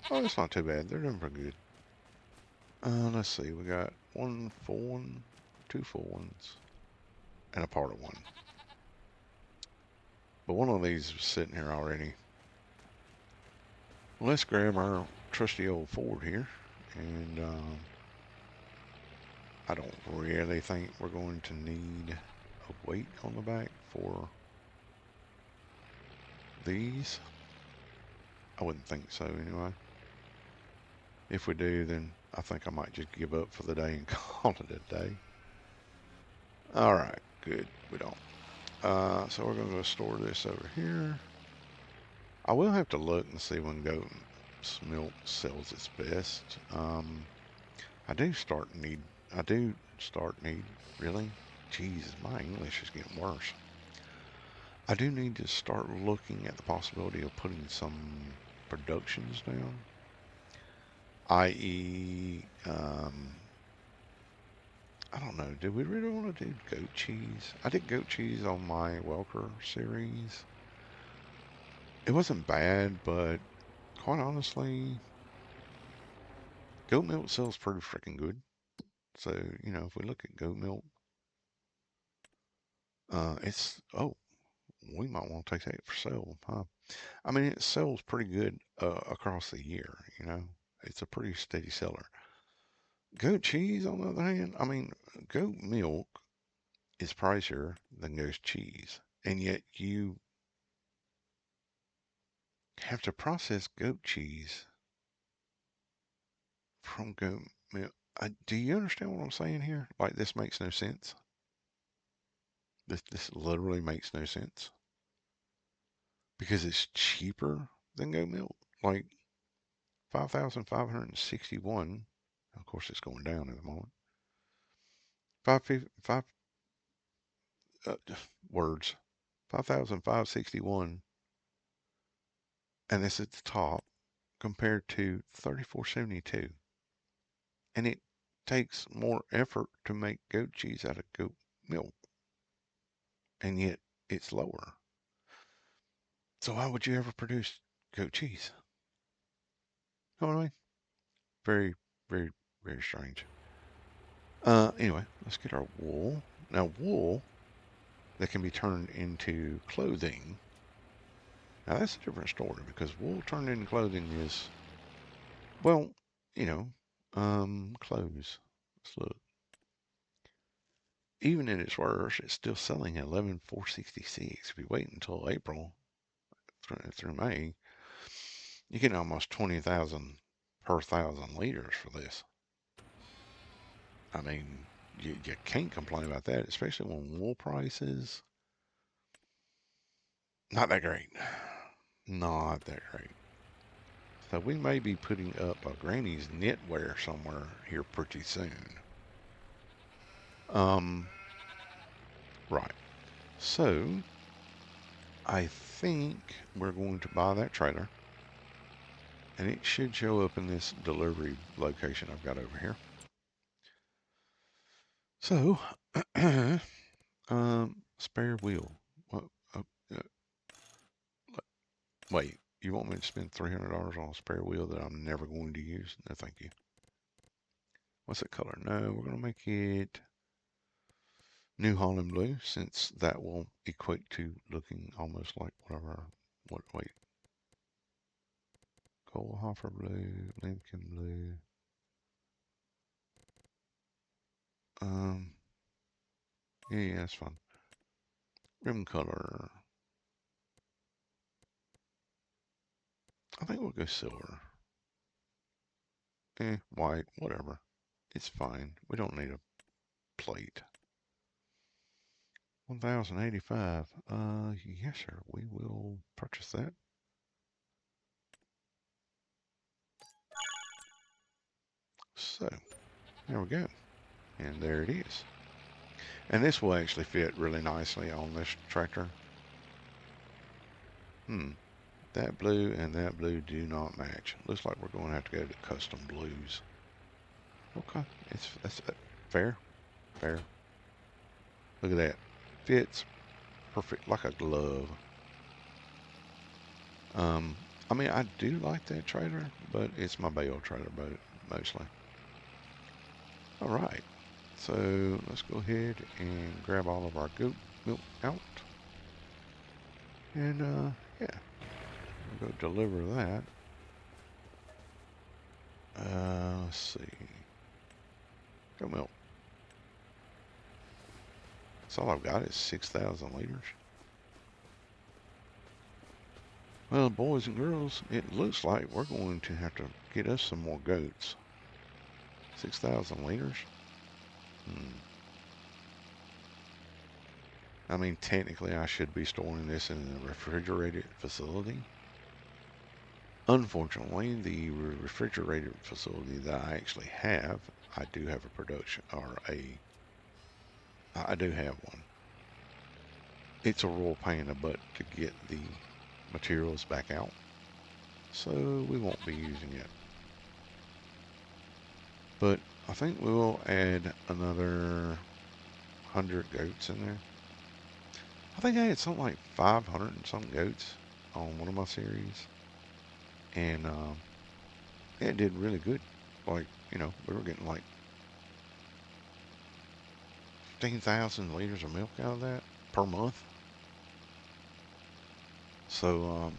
Oh, that's not too bad. They're doing pretty good. Let's see. We got one full one, two full ones, and a part of one. But one of these is sitting here already. Well, let's grab our trusty old Ford here. And I don't really think we're going to need a weight on the back for these. I wouldn't think so anyway. If we do, then I think I might just give up for the day and call it a day. All right, good. We don't. So we're going to store this over here. I will have to look and see when goat's milk sells its best. I do start need. I do start need. Really? Jesus, my English is getting worse. I do need to start looking at the possibility of putting some productions down, i.e., I don't know. Do we really want to do goat cheese? I did goat cheese on my Welker series. It wasn't bad, but quite honestly, goat milk sells pretty freaking good. So, if we look at goat milk, we might want to take that for sale, huh? I mean, it sells pretty good across the year, It's a pretty steady seller. Goat cheese, on the other hand, I mean, goat milk is pricier than goat cheese, and yet you have to process goat cheese from goat milk. Do you understand what I'm saying here? Like, this makes no sense. This literally makes no sense because it's cheaper than goat milk. Like 5,561. Of course, it's going down at the moment. Five uh, words. 5,561 and this at the top, compared to 34.72. And it takes more effort to make goat cheese out of goat milk, and yet it's lower. So why would you ever produce goat cheese? You know what I mean? Very, very, very strange. Anyway, let's get our wool. Now, wool that can be turned into clothing. Now, that's a different story because wool turned into clothing is, well, you know, clothes. Let's look. Even at its worst, it's still selling at 11,466. If you wait until April through May, you get almost 20,000 per 1,000 liters for this. I mean, you can't complain about that, especially when wool prices not that great. Not that great. So we may be putting up a Granny's knitwear somewhere here pretty soon. Um, right. So I think we're going to buy that trailer, and it should show up in this delivery location I've got over here. So, spare wheel. What? Uh, uh, wait, you want me to spend $300 on a spare wheel that I'm never going to use? No, thank you. What's that color? No, we're going to make it New Holland blue, since that will equate to looking almost like whatever. What? Wait, Kohlhofer blue, Lincoln blue. Um, yeah, that's fine. Rim color. I think we'll go silver. White, whatever. It's fine. We don't need a plate. 1,085. Yes, sir. We will purchase that. So, there we go. And there it is. And this will actually fit really nicely on this tractor. That blue and that blue do not match. Looks like we're going to have to go to custom blues. Okay, that's fair, fair. Look at that. Fits perfect like a glove. Um, I mean, I do like that trailer, but it's my bale trailer boat mostly. All right, so let's go ahead and grab all of our goat milk out, and yeah, we'll go deliver that. Let's see, goat milk. That's all I've got is 6,000 liters. Well, boys and girls, it looks like we're going to have to get us some more goats. 6,000 liters? I mean, technically, I should be storing this in a refrigerated facility. Unfortunately, the refrigerated facility that I actually have, I do have a production, I do have one. It's a real pain in the butt to get the materials back out, so we won't be using it. But I think we'll add another 100 goats in there. I think I had something like 500 and some goats on one of my series, and it did really good. Like, we were getting like 15,000 liters of milk out of that per month. So,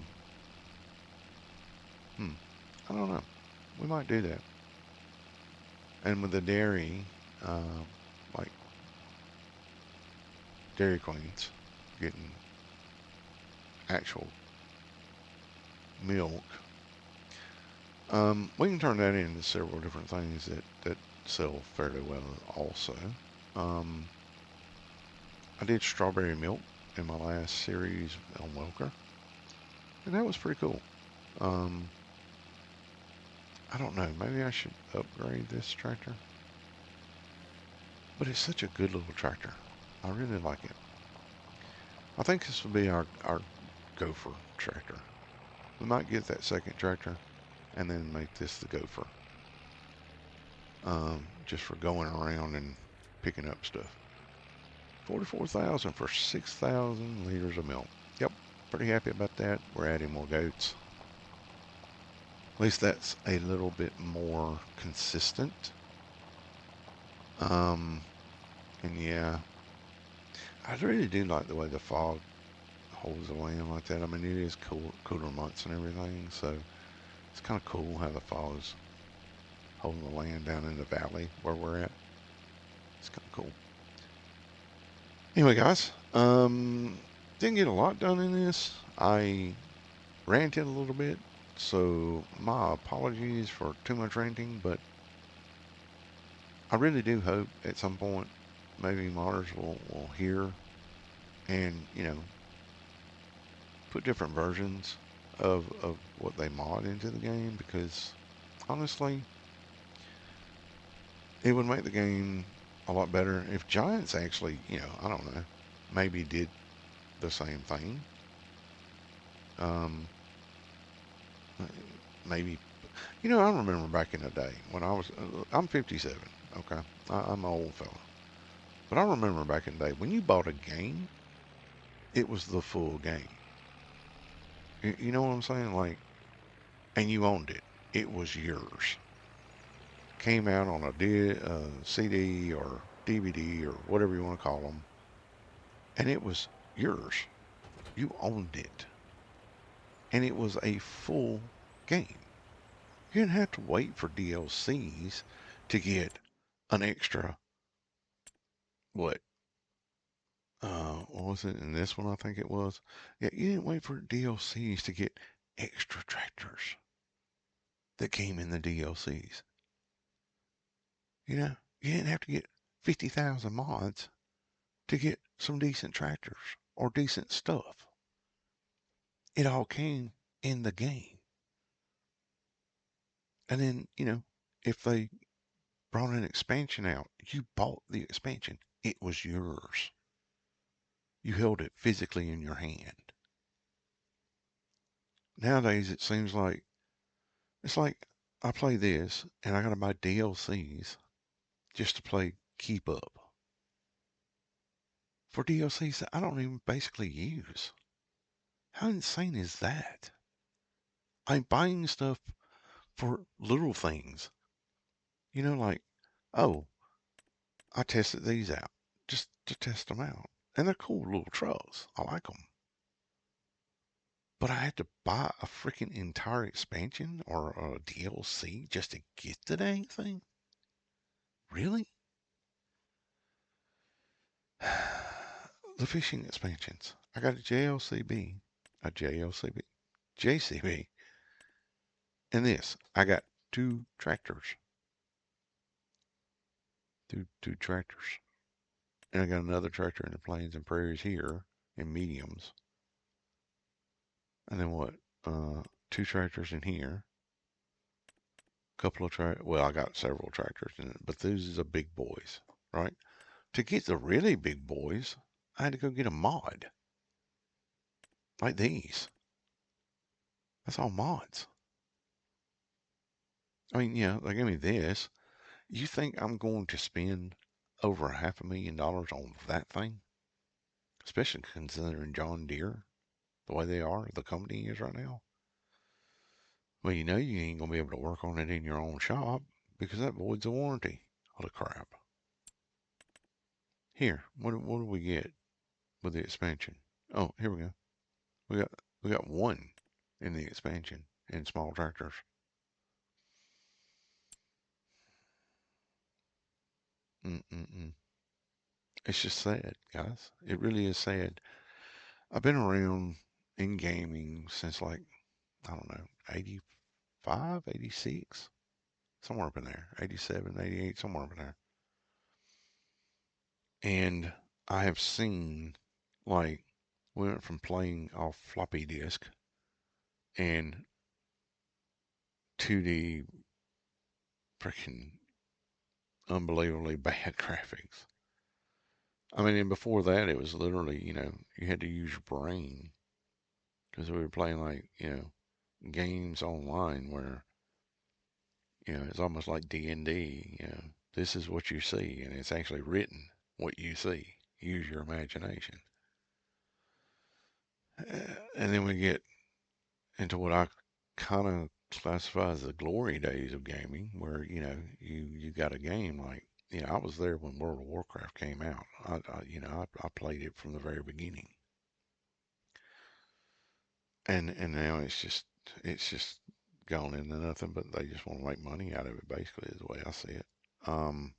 I don't know. We might do that. And with the dairy, uh, like Dairy Queens getting actual milk, we can turn that into several different things that sell fairly well also. Um, I did strawberry milk in my last series on Welker, and that was pretty cool. Um, I don't know, maybe I should upgrade this tractor, but it's such a good little tractor. I really like it. I think this will be our gopher tractor. We might get that second tractor and then make this the gopher, just for going around and picking up stuff. 44,000 for 6,000 liters of milk. Yep, pretty happy about that. We're adding more goats. At least that's a little bit more consistent. Um, and yeah, I really do like the way the fog holds the land like that. I mean, it is cool, cooler months and everything, so it's kind of cool how the fog's holding the land down in the valley where we're at. It's kind of cool. Anyway, guys, didn't get a lot done in this. I ranted a little bit, so my apologies for too much ranting, but I really do hope at some point maybe modders will hear and, put different versions of what they mod into the game, because honestly, it would make the game a lot better if Giants actually, I don't know, maybe did the same thing. Um, maybe, I remember back in the day when I'm 57, okay? I'm an old fella. But I remember back in the day when you bought a game, it was the full game. You know what I'm saying? Like, and you owned it. It was yours. Came out on a CD or DVD or whatever you want to call them, and it was yours. You owned it, and it was a full game. You didn't have to wait for DLCs to get an extra, what? What was it in this one? I think it was. Yeah, you didn't wait for DLCs to get extra tractors that came in the DLCs. You didn't have to get 50,000 mods to get some decent tractors or decent stuff. It all came in the game. And then, if they brought an expansion out, you bought the expansion. It was yours. You held it physically in your hand. Nowadays, it seems like it's like I play this and I gotta buy DLCs just to play Keep Up for DLCs that I don't even basically use. How insane is that? I'm buying stuff for little things. Like, oh, I tested these out just to test them out. And they're cool little trucks. I like them. But I had to buy a freaking entire expansion or a DLC just to get the dang thing? Really? The fishing expansions. I got a JLCB, a JLCB, JCB, and this. I got two tractors. Two tractors. And I got another tractor in the plains and prairies here in mediums. And then what? Two tractors in here. Couple of well, I got several tractors in it, but these are big boys, right? To get the really big boys, I had to go get a mod like these. That's all mods. I mean, yeah, they gave me this. You think I'm going to spend over $500,000 on that thing? Especially considering John Deere, the way they are, the company is right now. Well, you ain't gonna be able to work on it in your own shop because that voids a warranty. All the crap. Here, what do we get with the expansion? Oh, here we go. We got one in the expansion in small tractors. Mm-mm-mm. It's just sad, guys. It really is sad. I've been around in gaming since like, I don't know, 85, 86, somewhere up in there. 87, 88, somewhere up in there. And I have seen, like, we went from playing off floppy disk and to the freaking unbelievably bad graphics. I mean, and before that, it was literally, you had to use your brain because we were playing like, games online where, it's almost like D&D, this is what you see, and it's actually written what you see. Use your imagination. And then we get into what I kind of classify as the glory days of gaming, where you got a game like, I was there when World of Warcraft came out. I played it from the very beginning, and now it's just gone into nothing. But they just want to make money out of it. Basically, is the way I see it. Um,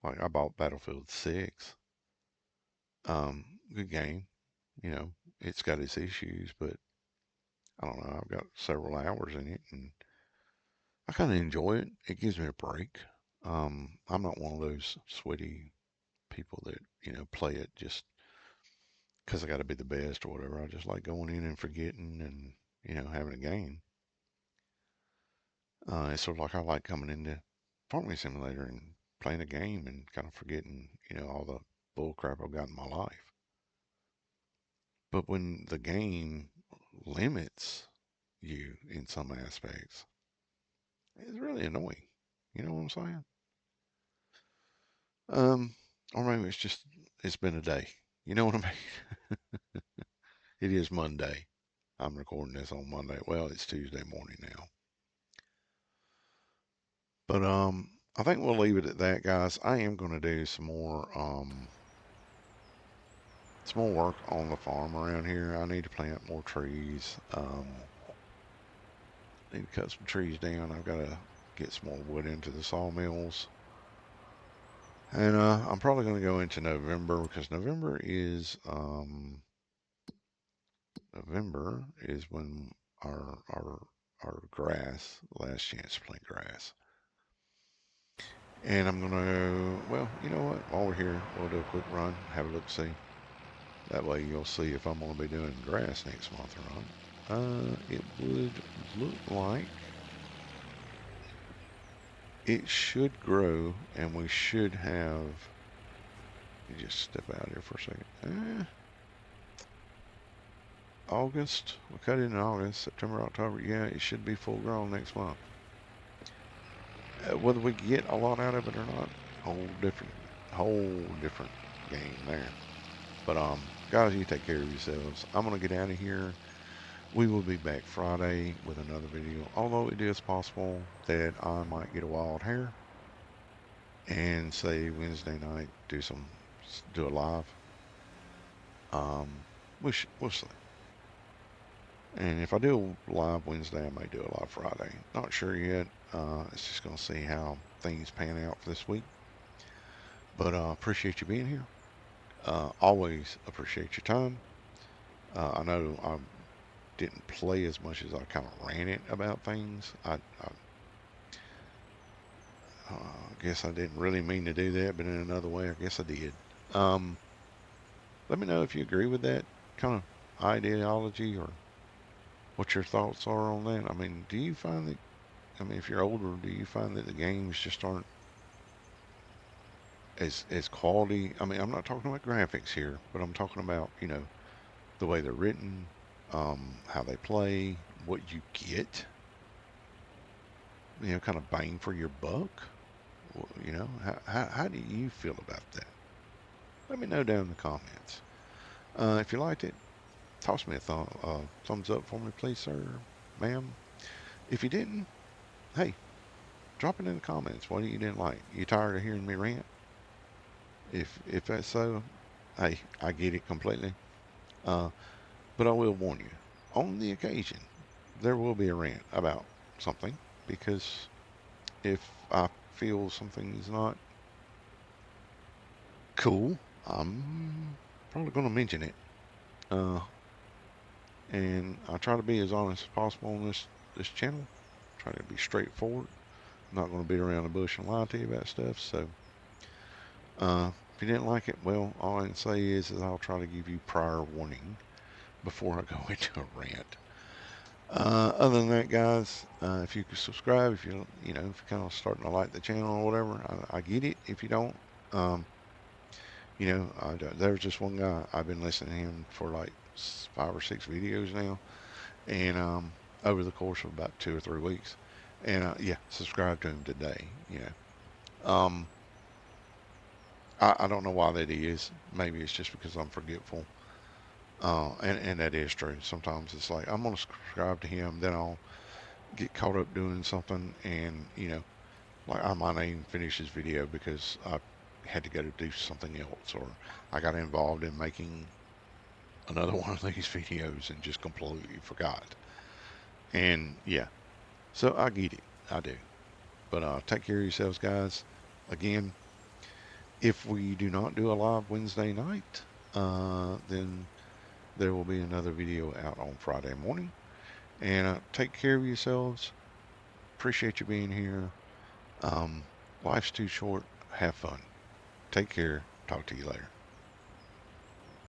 like I bought Battlefield 6. Good game. You know, it's got its issues, but I don't know. I've got several hours in it, and I kind of enjoy it. It gives me a break. I'm not one of those sweaty people that, play it just because I got to be the best or whatever. I just like going in and forgetting and, having a game. It's sort of like I like coming into Farming Simulator and playing a game and kind of forgetting, all the bull crap I've got in my life. But when the game limits you in some aspects, it's really annoying. You know what I'm saying? Um, or maybe it's been a day. You know what I mean? It is Monday. I'm recording this on Monday. Well, it's Tuesday morning now. But I think we'll leave it at that, guys. I am going to do some more work on the farm around here. I need to plant more trees. Need to cut some trees down. I've got to get some more wood into the sawmills. And I'm probably going to go into November because November is when our grass, last chance to plant grass. And I'm gonna, well, you know what? While we're here, we'll do a quick run, have a look, see. That way you'll see if I'm gonna be doing grass next month or not. It would look like it should grow, and we should have. Let me just step out here for a second. August. We cut it in August, September, October. Yeah, it should be full grown next month. Whether we get a lot out of it or not, whole different game there. But guys, you take care of yourselves. I'm gonna get out of here. We will be back Friday with another video. Although it is possible that I might get a wild hair and say Wednesday night do a live. Um, we'll see. And if I do a live Wednesday, I may do a live Friday. Not sure yet. It's just gonna see how things pan out for this week. But appreciate you being here. Always appreciate your time. I know I didn't play as much as I kind of ran it about things. Guess I didn't really mean to do that, but in another way, I guess I did. Um, Let me know if you agree with that kind of ideology or what your thoughts are on that. I mean, do you find that, if you're older, do you find that the games just aren't as quality? I mean, I'm not talking about graphics here, but I'm talking about, the way they're written, how they play, what you get, kind of bang for your buck. How do you feel about that? Let me know down in the comments. If you liked it, toss me a thumbs up for me, please, sir, ma'am. If you didn't, hey, drop it in the comments. What you didn't like? You tired of hearing me rant? If that's so, hey, I get it completely. Uh, but I will warn you, on the occasion, there will be a rant about something because if I feel something is not cool, I'm probably going to mention it. Uh, and I try to be as honest as possible on this channel. Try to be straightforward. I'm not going to beat around the bush and lie to you about stuff. So, if you didn't like it, well, all I can say is I'll try to give you prior warning before I go into a rant. Other than that, guys, if you could subscribe, if if you're kind of starting to like the channel or whatever, I get it. If you don't, um, there's just one guy I've been listening to him for like 5 or 6 videos now, and over the course of about 2 or 3 weeks. And yeah, subscribe to him today. I don't know why that is. Maybe it's just because I'm forgetful. And that is true. Sometimes it's like I'm gonna subscribe to him, then I'll get caught up doing something, and like I might not even finish his video because I had to go to do something else, or I got involved in making another one of these videos and just completely forgot. And yeah, so I get it. I do. But take care of yourselves, guys. Again, if we do not do a live Wednesday night, then there will be another video out on Friday morning. And take care of yourselves. Appreciate you being here. Um, life's too short. Have fun. Take care. Talk to you later.